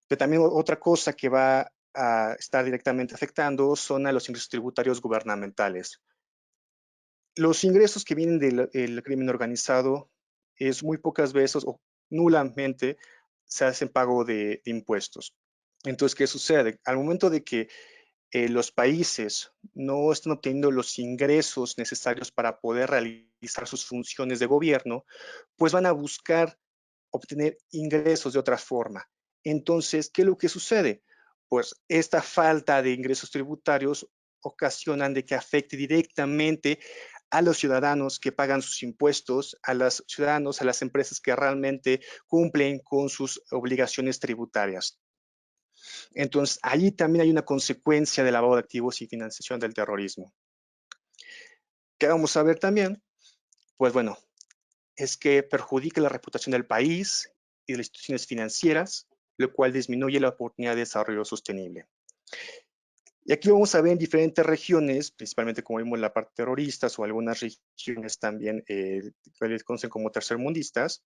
Pero también otra cosa que va a estar directamente afectando son a los ingresos tributarios gubernamentales. Los ingresos que vienen del crimen organizado es muy pocas veces o nulamente se hacen pago de impuestos. Entonces, ¿qué sucede? Al momento de que los países no están obteniendo los ingresos necesarios para poder realizar sus funciones de gobierno, pues van a buscar obtener ingresos de otra forma. Entonces, ¿qué es lo que sucede? Pues esta falta de ingresos tributarios ocasionan de que afecte directamente a los ciudadanos que pagan sus impuestos, a los ciudadanos, a las empresas que realmente cumplen con sus obligaciones tributarias. Entonces, allí también hay una consecuencia del lavado de activos y financiación del terrorismo. ¿Qué vamos a ver también? Pues bueno, es que perjudica la reputación del país y de las instituciones financieras, lo cual disminuye la oportunidad de desarrollo sostenible. Y aquí vamos a ver en diferentes regiones, principalmente como vimos la parte terroristas o algunas regiones también que les conocen como tercermundistas.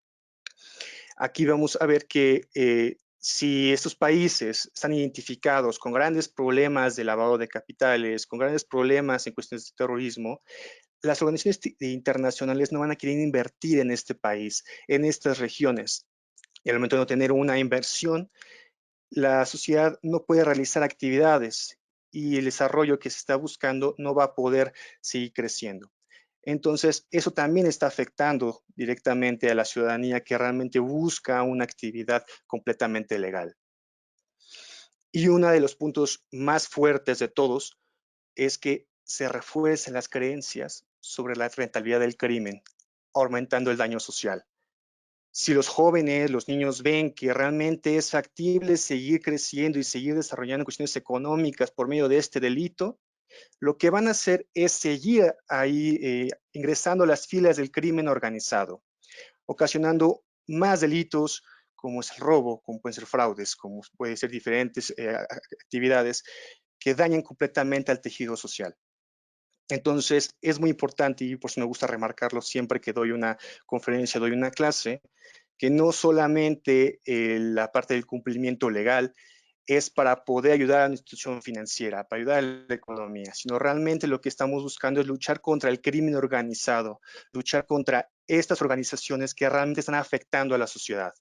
Aquí vamos a ver que si estos países están identificados con grandes problemas de lavado de capitales, con grandes problemas en cuestiones de terrorismo, las organizaciones internacionales no van a querer invertir en este país, en estas regiones. Y al momento de no tener una inversión, la sociedad no puede realizar actividades y el desarrollo que se está buscando no va a poder seguir creciendo. Entonces, eso también está afectando directamente a la ciudadanía que realmente busca una actividad completamente legal. Y uno de los puntos más fuertes de todos es que se refuercen las creencias sobre la rentabilidad del crimen, aumentando el daño social. Si los jóvenes, los niños ven que realmente es factible seguir creciendo y seguir desarrollando cuestiones económicas por medio de este delito, lo que van a hacer es seguir ahí ingresando a las filas del crimen organizado, ocasionando más delitos como es el robo, como pueden ser fraudes, como pueden ser diferentes actividades que dañan completamente al tejido social. Entonces, es muy importante y por eso me gusta remarcarlo siempre que doy una conferencia, doy una clase, que no solamente la parte del cumplimiento legal es para poder ayudar a la institución financiera, para ayudar a la economía, sino realmente lo que estamos buscando es luchar contra el crimen organizado, luchar contra estas organizaciones que realmente están afectando a la sociedad.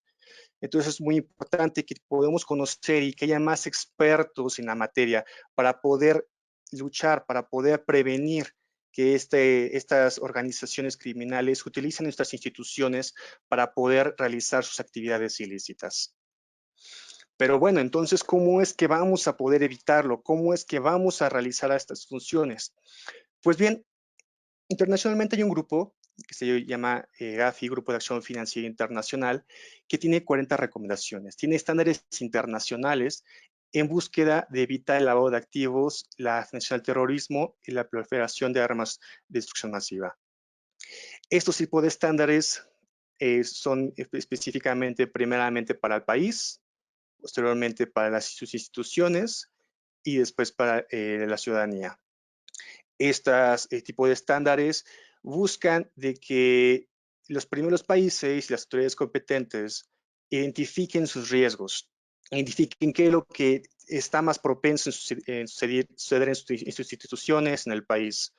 Entonces es muy importante que podamos conocer y que haya más expertos en la materia para poder luchar, para poder prevenir que estas organizaciones criminales utilicen nuestras instituciones para poder realizar sus actividades ilícitas. Pero bueno, entonces, ¿cómo es que vamos a poder evitarlo? ¿Cómo es que vamos a realizar estas funciones? Pues bien, internacionalmente hay un grupo que se llama GAFI, Grupo de Acción Financiera Internacional, que tiene 40 recomendaciones. Tiene estándares internacionales en búsqueda de evitar el lavado de activos, la financiación del terrorismo y la proliferación de armas de destrucción masiva. Estos tipos de estándares son específicamente, primeramente para el país, posteriormente para sus instituciones y después para la ciudadanía. Estos tipos de estándares buscan de que los primeros países y las autoridades competentes identifiquen sus riesgos, identifiquen qué es lo que está más propenso en suceder en sus instituciones, en el país,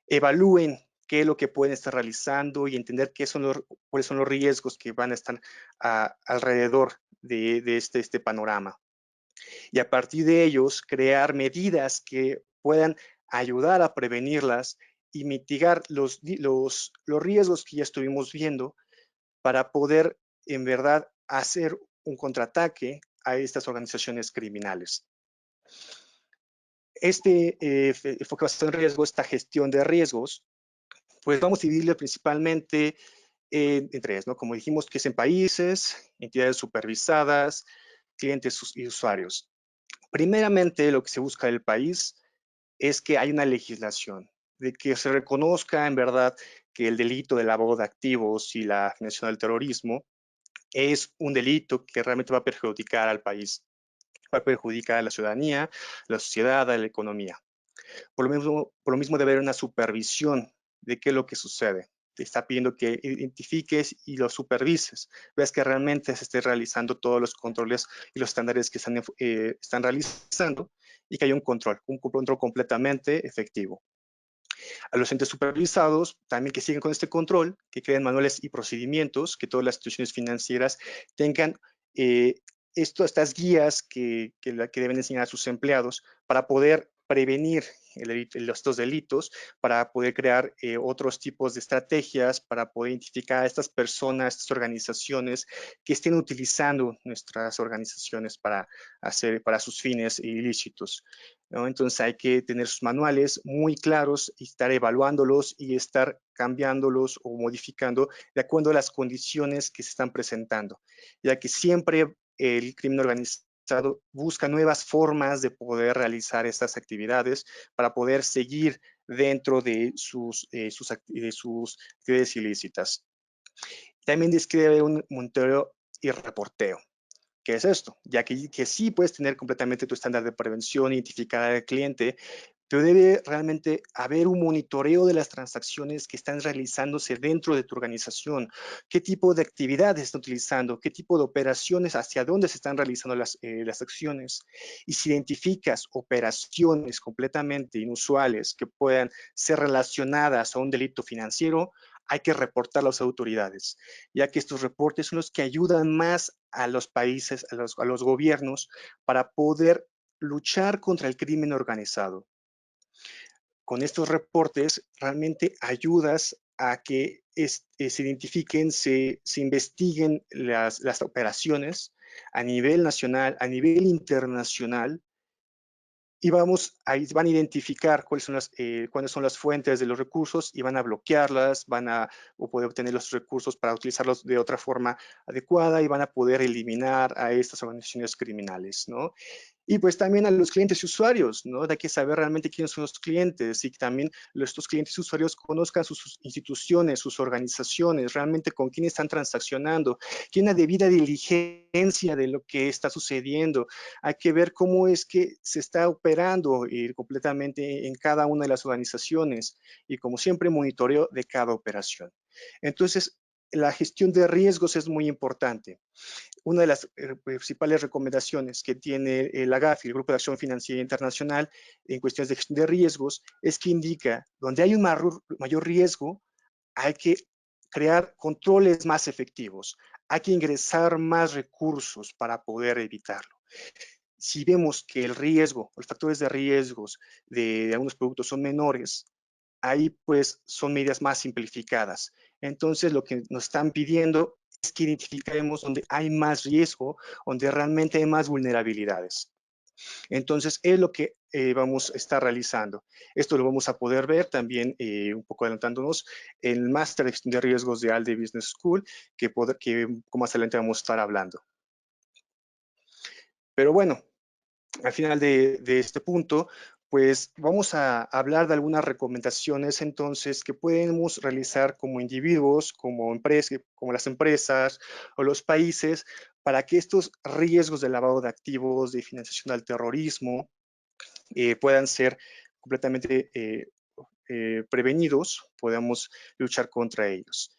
evalúen qué es lo que pueden estar realizando y entender cuáles son los riesgos que van a estar alrededor de este panorama. Y a partir de ellos, crear medidas que puedan ayudar a prevenirlas y mitigar los riesgos que ya estuvimos viendo para poder, en verdad, hacer un contraataque a estas organizaciones criminales. Este enfoque basado en riesgo, esta gestión de riesgos, pues vamos a dividirlo principalmente en tres, ¿no? Como dijimos, que es en países, entidades supervisadas, clientes y usuarios. Primeramente, lo que se busca del país es que hay una legislación, de que se reconozca en verdad que el delito de lavado de activos y la financiación del terrorismo es un delito que realmente va a perjudicar al país, va a perjudicar a la ciudadanía, a la sociedad, a la economía. Por lo mismo debe haber una supervisión de qué es lo que sucede. Te está pidiendo que identifiques y lo supervises. Ves que realmente se esté realizando todos los controles y los estándares que están realizando y que haya un control completamente efectivo. A los entes supervisados también que sigan con este control, que creen manuales y procedimientos, que todas las instituciones financieras tengan estas guías que deben enseñar a sus empleados para poder prevenir estos delitos, para poder crear otros tipos de estrategias, para poder identificar a estas personas, estas organizaciones que estén utilizando nuestras organizaciones para sus fines ilícitos, ¿no? Entonces hay que tener sus manuales muy claros y estar evaluándolos y estar cambiándolos o modificando de acuerdo a las condiciones que se están presentando, ya que siempre el crimen organizado busca nuevas formas de poder realizar estas actividades para poder seguir dentro de sus actividades ilícitas. También describe un monitoreo y reporteo. ¿Qué es esto? Ya que sí puedes tener completamente tu estándar de prevención, identificar al cliente, pero debe realmente haber un monitoreo de las transacciones que están realizándose dentro de tu organización. ¿Qué tipo de actividades están utilizando? ¿Qué tipo de operaciones? ¿Hacia dónde se están realizando las acciones? Y si identificas operaciones completamente inusuales que puedan ser relacionadas a un delito financiero, hay que reportar a las autoridades, ya que estos reportes son los que ayudan más a los países, a los gobiernos, para poder luchar contra el crimen organizado. Con estos reportes realmente ayudas a que se identifiquen, se investiguen las operaciones a nivel nacional, a nivel internacional, y ahí van a identificar cuáles son las fuentes de los recursos y van a bloquearlas, o poder obtener los recursos para utilizarlos de otra forma adecuada y van a poder eliminar a estas organizaciones criminales, ¿no? Y pues también a los clientes y usuarios, ¿no? Hay que saber realmente quiénes son los clientes y que también estos clientes y usuarios conozcan sus instituciones, sus organizaciones, realmente con quién están transaccionando, tiene una debida diligencia de lo que está sucediendo. Hay que ver cómo es que se está operando completamente en cada una de las organizaciones y como siempre monitoreo de cada operación. Entonces, la gestión de riesgos es muy importante. Una de las principales recomendaciones que tiene la GAFI, el Grupo de Acción Financiera Internacional, en cuestiones de gestión de riesgos, es que indica donde hay un mayor riesgo, hay que crear controles más efectivos, hay que ingresar más recursos para poder evitarlo. Si vemos que el riesgo, los factores de riesgos de algunos productos son menores, ahí pues son medidas más simplificadas. Entonces lo que nos están pidiendo es que identifiquemos donde hay más riesgo, donde realmente hay más vulnerabilidades. Entonces, es lo que vamos a estar realizando. Esto lo vamos a poder ver también, un poco adelantándonos, en el máster de gestión de riesgos de ALDE Business School, que más adelante vamos a estar hablando. Pero bueno, al final de este punto, pues vamos a hablar de algunas recomendaciones entonces que podemos realizar como individuos, como empresas, como las empresas o los países, para que estos riesgos de lavado de activos, de financiación al terrorismo, puedan ser completamente prevenidos, podamos luchar contra ellos.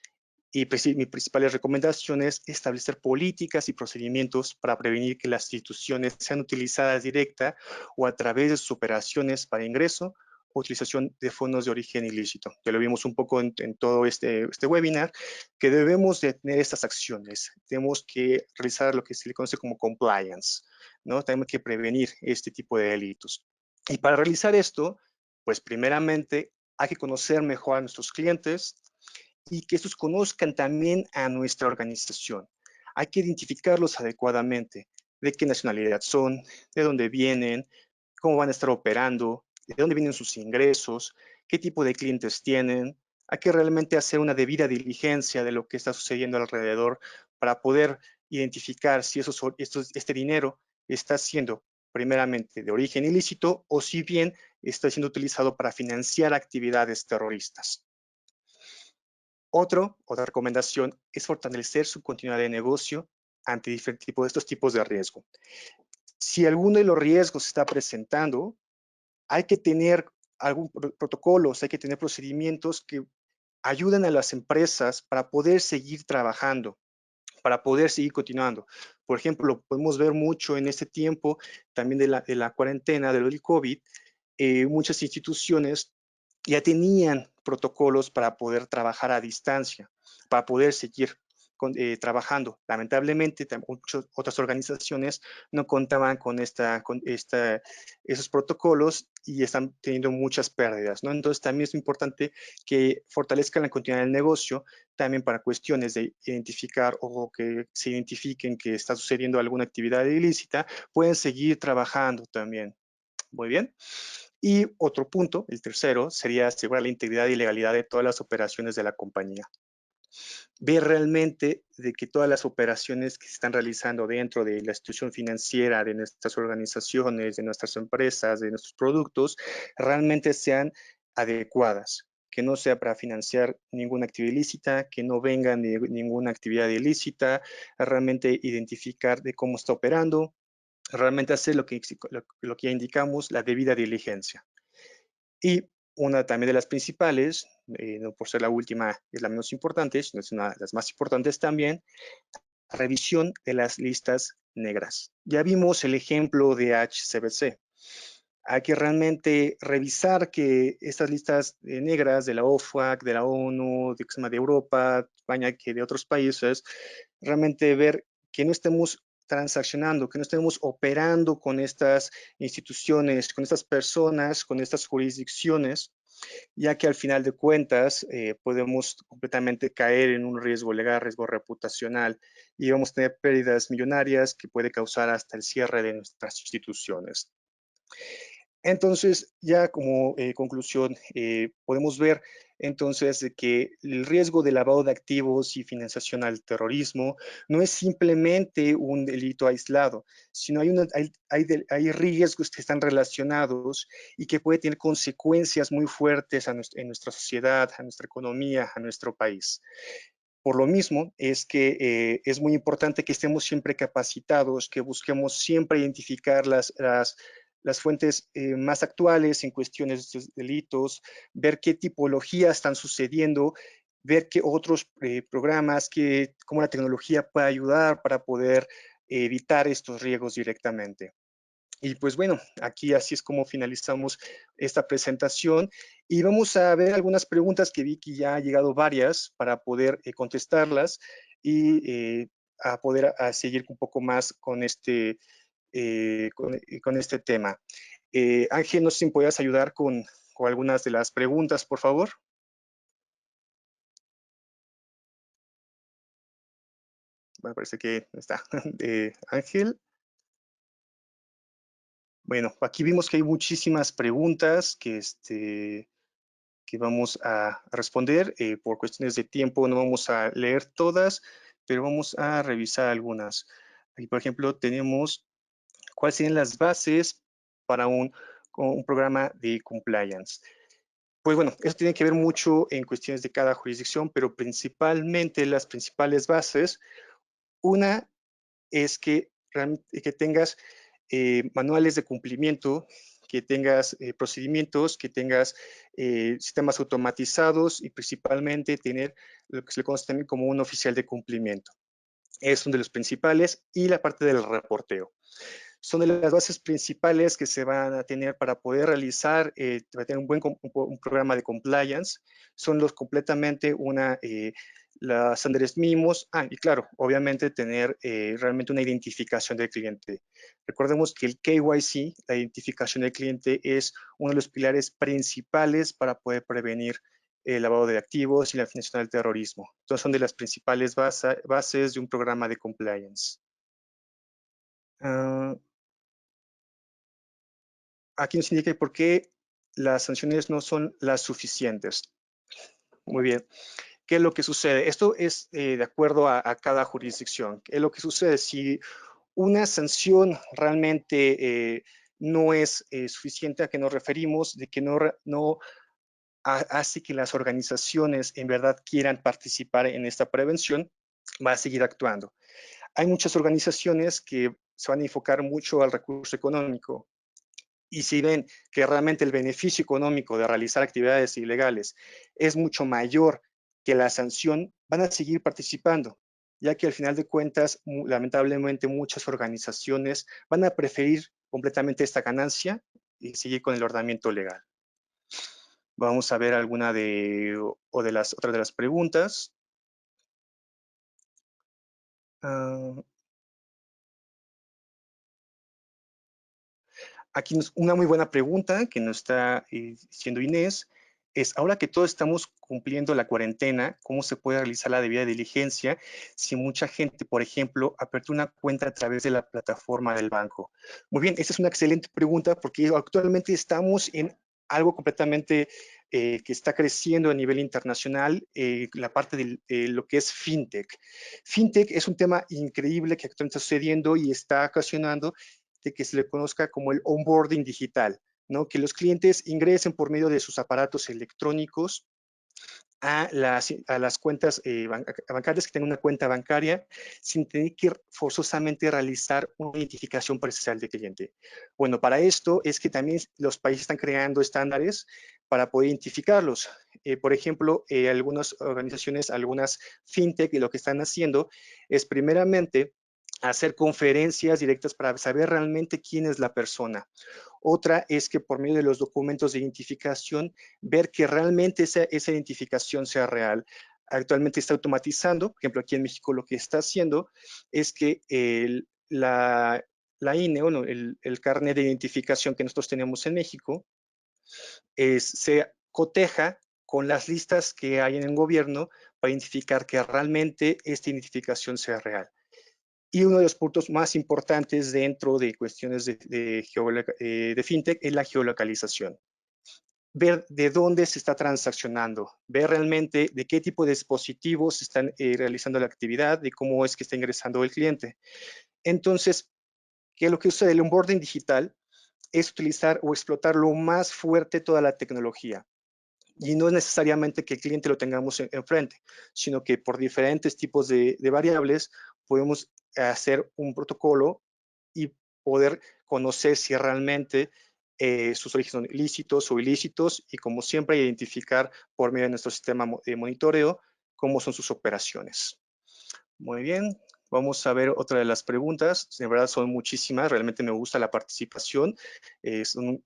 Y pues, sí, mi principal recomendación es establecer políticas y procedimientos para prevenir que las instituciones sean utilizadas directa o a través de sus operaciones para ingreso o utilización de fondos de origen ilícito. Ya lo vimos un poco en todo este webinar, que debemos de tener estas acciones. Tenemos que realizar lo que se le conoce como compliance, ¿no? Tenemos que prevenir este tipo de delitos. Y para realizar esto, pues primeramente hay que conocer mejor a nuestros clientes, y que estos conozcan también a nuestra organización. Hay que identificarlos adecuadamente, de qué nacionalidad son, de dónde vienen, cómo van a estar operando, de dónde vienen sus ingresos, qué tipo de clientes tienen. Hay que realmente hacer una debida diligencia de lo que está sucediendo alrededor para poder identificar si este dinero está siendo primeramente de origen ilícito o si bien está siendo utilizado para financiar actividades terroristas. Otra recomendación es fortalecer su continuidad de negocio ante diferentes tipos de estos tipos de riesgo. Si alguno de los riesgos se está presentando, hay que tener algún protocolos, hay que tener procedimientos que ayuden a las empresas para poder seguir trabajando, para poder seguir continuando. Por ejemplo, lo podemos ver mucho en este tiempo también de la cuarentena, de lo del COVID. Muchas instituciones ya tenían protocolos para poder trabajar a distancia, para poder seguir trabajando. Lamentablemente, muchas otras organizaciones no contaban con esos protocolos y están teniendo muchas pérdidas, ¿no? Entonces, también es importante que fortalezcan la continuidad del negocio, también para cuestiones de identificar o que se identifiquen que está sucediendo alguna actividad ilícita, pueden seguir trabajando también. Muy bien. Y otro punto, el tercero, sería asegurar la integridad y legalidad de todas las operaciones de la compañía. Ver realmente de que todas las operaciones que se están realizando dentro de la institución financiera, de nuestras organizaciones, de nuestras empresas, de nuestros productos, realmente sean adecuadas, que no sea para financiar ninguna actividad ilícita, que no vengan de ninguna actividad ilícita, realmente identificar de cómo está operando, realmente hacer lo que ya indicamos, la debida diligencia. Y una también de las principales, no por ser la última es la menos importante, sino es una de las más importantes también, revisión de las listas negras. Ya vimos el ejemplo de HCBC. Hay que realmente revisar que estas listas negras de la OFAC, de la ONU, de Europa, España, que de otros países, realmente ver que no estemos transaccionando, que no estemos operando con estas instituciones, con estas personas, con estas jurisdicciones, ya que al final de cuentas podemos completamente caer en un riesgo legal, riesgo reputacional, y vamos a tener pérdidas millonarias que puede causar hasta el cierre de nuestras instituciones. Entonces, ya como conclusión, podemos ver entonces de que el riesgo de lavado de activos y financiación al terrorismo no es simplemente un delito aislado, sino hay riesgos que están relacionados y que pueden tener consecuencias muy fuertes en nuestra sociedad, a nuestra economía, a nuestro país. Por lo mismo, es que es muy importante que estemos siempre capacitados, que busquemos siempre identificar las fuentes más actuales en cuestiones de estos delitos, ver qué tipologías están sucediendo, ver qué otros programas, cómo la tecnología puede ayudar para poder evitar estos riesgos directamente. Y pues bueno, aquí así es como finalizamos esta presentación y vamos a ver algunas preguntas que vi que ya ha llegado varias para poder contestarlas y a poder seguir un poco más con con este tema. Ángel, no sé si me podías ayudar o algunas de las preguntas, por favor. Me parece que está Ángel. Bueno, aquí vimos que hay muchísimas preguntas que vamos a responder. Por cuestiones de tiempo no vamos a leer todas, pero vamos a revisar algunas. Aquí, por ejemplo, tenemos cuáles serían las bases para un programa de compliance. Pues bueno, eso tiene que ver mucho en cuestiones de cada jurisdicción, pero principalmente las principales bases. Una es que tengas manuales de cumplimiento, que tengas procedimientos, que tengas sistemas automatizados y principalmente tener lo que se le conoce también como un oficial de cumplimiento. Es uno de los principales, y la parte del reporteo. Son de las bases principales que se van a tener para poder realizar, tener un programa de compliance. Son los completamente las estándares mínimos. Y claro, obviamente tener realmente una identificación del cliente. Recordemos que el KYC, la identificación del cliente, es uno de los pilares principales para poder prevenir el lavado de activos y la financiación del terrorismo. Entonces son de las principales bases de un programa de compliance. Aquí nos indica por qué las sanciones no son las suficientes. Muy bien. ¿Qué es lo que sucede? Esto es de acuerdo a cada jurisdicción. ¿Qué es lo que sucede? Si una sanción realmente no es suficiente, ¿a qué nos referimos? De que no hace que las organizaciones en verdad quieran participar en esta prevención, va a seguir actuando. Hay muchas organizaciones que se van a enfocar mucho al recurso económico. Y si ven que realmente el beneficio económico de realizar actividades ilegales es mucho mayor que la sanción, van a seguir participando, ya que al final de cuentas, lamentablemente, muchas organizaciones van a preferir completamente esta ganancia y seguir con el ordenamiento legal. Vamos a ver alguna de las otras de las preguntas. Aquí una muy buena pregunta que nos está diciendo Inés es: ahora que todos estamos cumpliendo la cuarentena, ¿cómo se puede realizar la debida diligencia si mucha gente, por ejemplo, apertó una cuenta a través de la plataforma del banco? Muy bien, esta es una excelente pregunta, porque actualmente estamos en algo completamente que está creciendo a nivel internacional, la parte de lo que es FinTech. FinTech es un tema increíble que actualmente está sucediendo y está ocasionando de que se le conozca como el onboarding digital, ¿no? Que los clientes ingresen por medio de sus aparatos electrónicos a las cuentas bancarias, que tengan una cuenta bancaria sin tener que forzosamente realizar una identificación presencial de cliente. Bueno, para esto es que también los países están creando estándares para poder identificarlos. Por ejemplo, algunas organizaciones, algunas fintech, lo que están haciendo es primeramente hacer conferencias directas para saber realmente quién es la persona. Otra es que por medio de los documentos de identificación, ver que realmente esa identificación sea real. Actualmente está automatizando, por ejemplo, aquí en México lo que está haciendo es que la INE, o no, el carnet de identificación que nosotros tenemos en México, se coteja con las listas que hay en el gobierno para identificar que realmente esta identificación sea real. Y uno de los puntos más importantes dentro de cuestiones de fintech es la geolocalización. Ver de dónde se está transaccionando, ver realmente de qué tipo de dispositivos están realizando la actividad, de cómo es que está ingresando el cliente. Entonces, ¿qué es lo que sucede? El onboarding digital es utilizar o explotar lo más fuerte toda la tecnología. Y no es necesariamente que el cliente lo tengamos enfrente, sino que por diferentes tipos de variables podemos hacer un protocolo y poder conocer si realmente sus orígenes son lícitos o ilícitos, y como siempre identificar por medio de nuestro sistema de monitoreo cómo son sus operaciones. Muy bien, vamos a ver otra de las preguntas. De verdad son muchísimas, realmente me gusta la participación. Son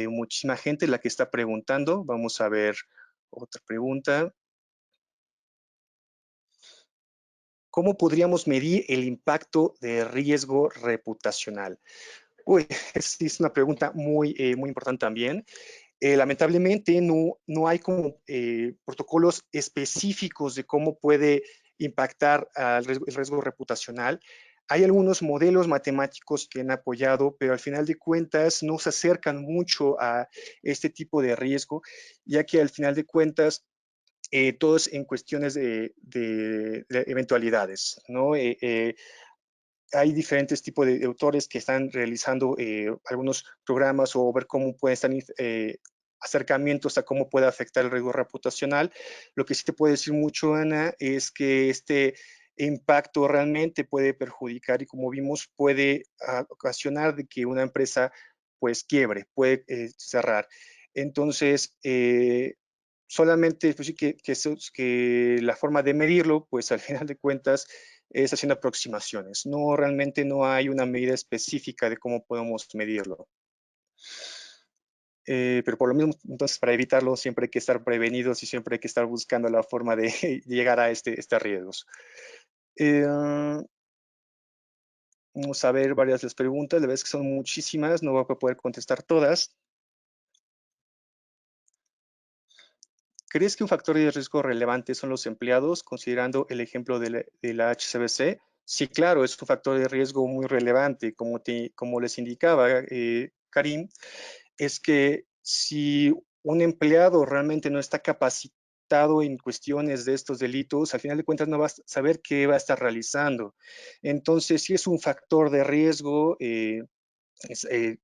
muchísima gente la que está preguntando. Vamos a ver otra pregunta. ¿Cómo podríamos medir el impacto de riesgo reputacional? Uy, es una pregunta muy importante también. Lamentablemente no hay como protocolos específicos de cómo puede impactar el riesgo reputacional. Hay algunos modelos matemáticos que han apoyado, pero al final de cuentas no se acercan mucho a este tipo de riesgo, ya que al final de cuentas todo es en cuestiones de eventualidades, ¿no? Hay diferentes tipos de autores que están realizando algunos programas o ver cómo pueden estar acercamientos a cómo puede afectar el riesgo reputacional. Lo que sí te puedo decir mucho, Ana, es que este impacto realmente puede perjudicar y como vimos puede ocasionar de que una empresa pues quiebre, puede cerrar. Entonces, solamente pues, sí que la forma de medirlo, pues al final de cuentas es haciendo aproximaciones. No, realmente no hay una medida específica de cómo podemos medirlo. Pero por lo mismo, entonces, para evitarlo, siempre hay que estar prevenidos y siempre hay que estar buscando la forma de llegar a estos riesgos. Eh, Vamos a ver varias de las preguntas, la verdad es que son muchísimas, no voy a poder contestar todas. ¿Crees que un factor de riesgo relevante son los empleados, considerando el ejemplo de la HCBC? Sí, claro, es un factor de riesgo muy relevante, como les indicaba Karim, es que si un empleado realmente no está capacitado en cuestiones de estos delitos, al final de cuentas no va a saber qué va a estar realizando. Entonces, sí es un factor de riesgo, es, el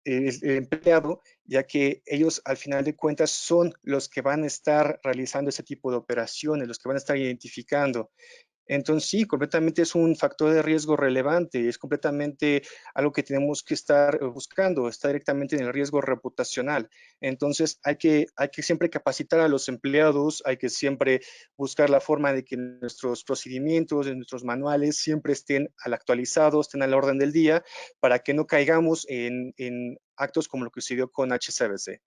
empleado, ya que ellos al final de cuentas son los que van a estar realizando ese tipo de operaciones, los que van a estar identificando. Entonces, sí, completamente es un factor de riesgo relevante, es completamente algo que tenemos que estar buscando, está directamente en el riesgo reputacional. Entonces, hay que siempre capacitar a los empleados, hay que siempre buscar la forma de que nuestros procedimientos, nuestros manuales siempre estén actualizados, estén a la orden del día, para que no caigamos en actos como lo que sucedió con HCBC.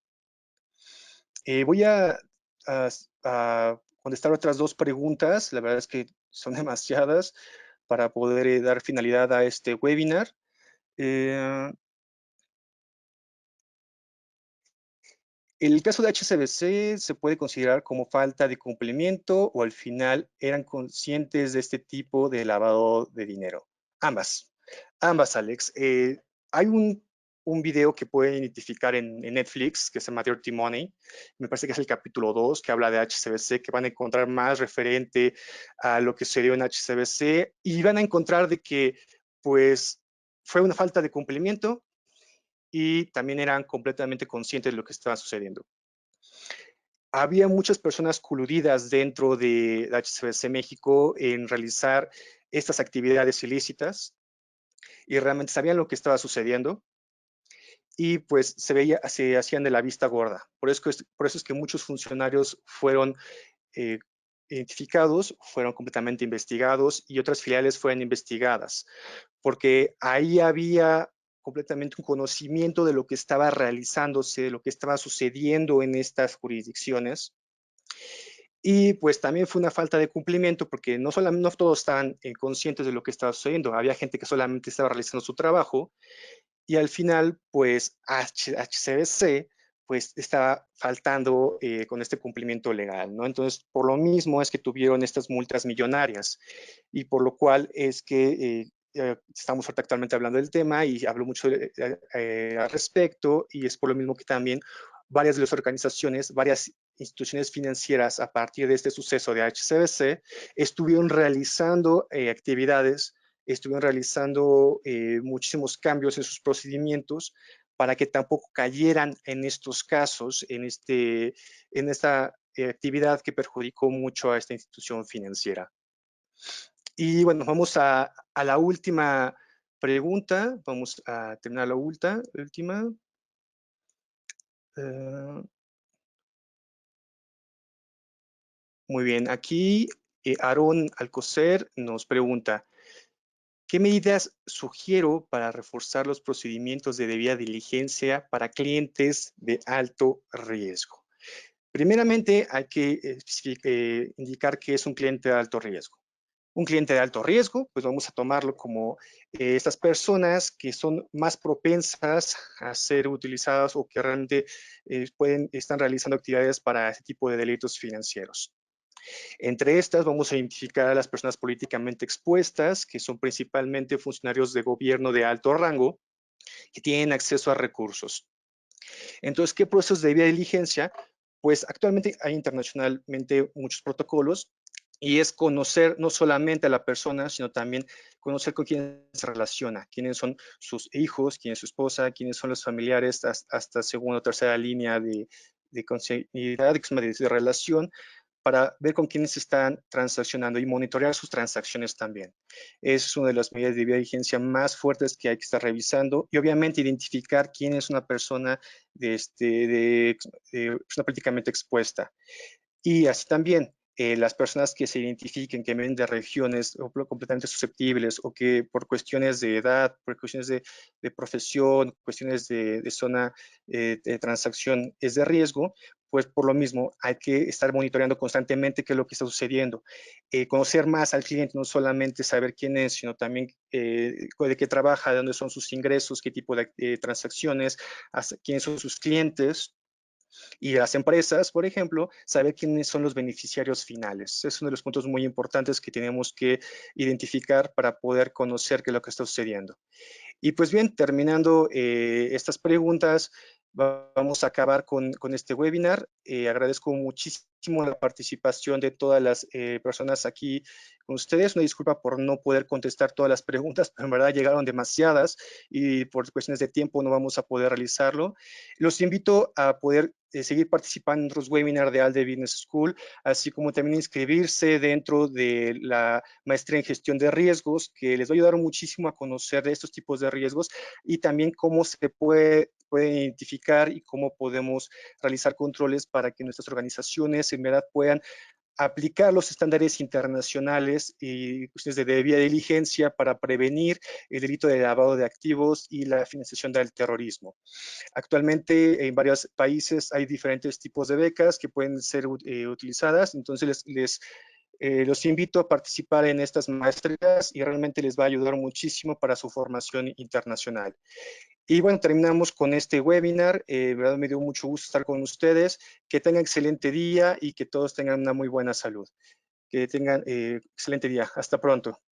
Voy a, a contestar otras dos preguntas, la verdad es que son demasiadas para poder dar finalidad a este webinar. El caso de HSBC se puede considerar como falta de cumplimiento o al final eran conscientes de este tipo de lavado de dinero. Ambas, ambas, Alex. Hay un video que pueden identificar en Netflix que se llama Dirty Money. Me parece que es el capítulo 2 que habla de HSBC, que van a encontrar más referente a lo que se dio en HSBC y van a encontrar de que pues fue una falta de cumplimiento y también eran completamente conscientes de lo que estaba sucediendo. Había muchas personas coludidas dentro de la HCBC México en realizar estas actividades ilícitas y realmente sabían lo que estaba sucediendo y pues se hacían de la vista gorda. Por eso es que muchos funcionarios fueron eh, identificados, fueron completamente investigados y otras filiales fueron investigadas, porque ahí había completamente un conocimiento de lo que estaba realizándose, de lo que estaba sucediendo en estas jurisdicciones. Y pues también fue una falta de cumplimiento porque no todos estaban conscientes de lo que estaba sucediendo. Había gente que solamente estaba realizando su trabajo y al final, pues HCBC pues estaba faltando con este cumplimiento legal, ¿no? Entonces, por lo mismo es que tuvieron estas multas millonarias y por lo cual es que estamos actualmente hablando del tema y hablo mucho al respecto y es por lo mismo que también varias de las organizaciones, varias instituciones financieras a partir de este suceso de HCBC estuvieron realizando actividades, estuvieron realizando muchísimos cambios en sus procedimientos para que tampoco cayeran en estos casos, en esta actividad que perjudicó mucho a esta institución financiera. Y bueno, vamos a la última pregunta, vamos a terminar la última. Muy bien, aquí Aarón Alcocer nos pregunta, ¿qué medidas sugiero para reforzar los procedimientos de debida diligencia para clientes de alto riesgo? Primeramente, hay que indicar que es un cliente de alto riesgo. Un cliente de alto riesgo, pues vamos a tomarlo como estas personas que son más propensas a ser utilizadas o que realmente están realizando actividades para ese tipo de delitos financieros. Entre estas vamos a identificar a las personas políticamente expuestas, que son principalmente funcionarios de gobierno de alto rango, que tienen acceso a recursos. Entonces, ¿qué procesos de debida diligencia? Pues actualmente hay internacionalmente muchos protocolos y es conocer no solamente a la persona, sino también conocer con quién se relaciona, quiénes son sus hijos, quién es su esposa, quiénes son los familiares hasta segunda o tercera línea de consanguinidad, de relación, para ver con quiénes están transaccionando y monitorear sus transacciones también. Esa es una de las medidas de diligencia más fuertes que hay que estar revisando y obviamente identificar quién es una persona persona políticamente expuesta. Y así también las personas que se identifiquen, que vienen de regiones completamente susceptibles o que por cuestiones de edad, por cuestiones de profesión, cuestiones de zona de transacción es de riesgo, pues por lo mismo hay que estar monitoreando constantemente qué es lo que está sucediendo. Conocer más al cliente, no solamente saber quién es, sino también de qué trabaja, de dónde son sus ingresos, qué tipo de transacciones, quiénes son sus clientes, y las empresas, por ejemplo, saber quiénes son los beneficiarios finales. Es uno de los puntos muy importantes que tenemos que identificar para poder conocer qué es lo que está sucediendo. Y pues bien, terminando estas preguntas, vamos a acabar con este webinar. Agradezco muchísimo la participación de todas las personas aquí con ustedes. Una disculpa por no poder contestar todas las preguntas, pero en verdad llegaron demasiadas y por cuestiones de tiempo no vamos a poder realizarlo. Los invito a poder seguir participando en otros webinars de ALDE Business School, así como también inscribirse dentro de la maestría en gestión de riesgos, que les va a ayudar muchísimo a conocer de estos tipos de riesgos y también cómo se puede identificar y cómo podemos realizar controles para que nuestras organizaciones en verdad puedan aplicar los estándares internacionales y cuestiones de debida diligencia para prevenir el delito de lavado de activos y la financiación del terrorismo. Actualmente en varios países hay diferentes tipos de becas que pueden ser utilizadas, entonces los invito a participar en estas maestrías y realmente les va a ayudar muchísimo para su formación internacional. Y bueno, terminamos con este webinar. De verdad me dio mucho gusto estar con ustedes. Que tengan excelente día y que todos tengan una muy buena salud. Que tengan excelente día. Hasta pronto.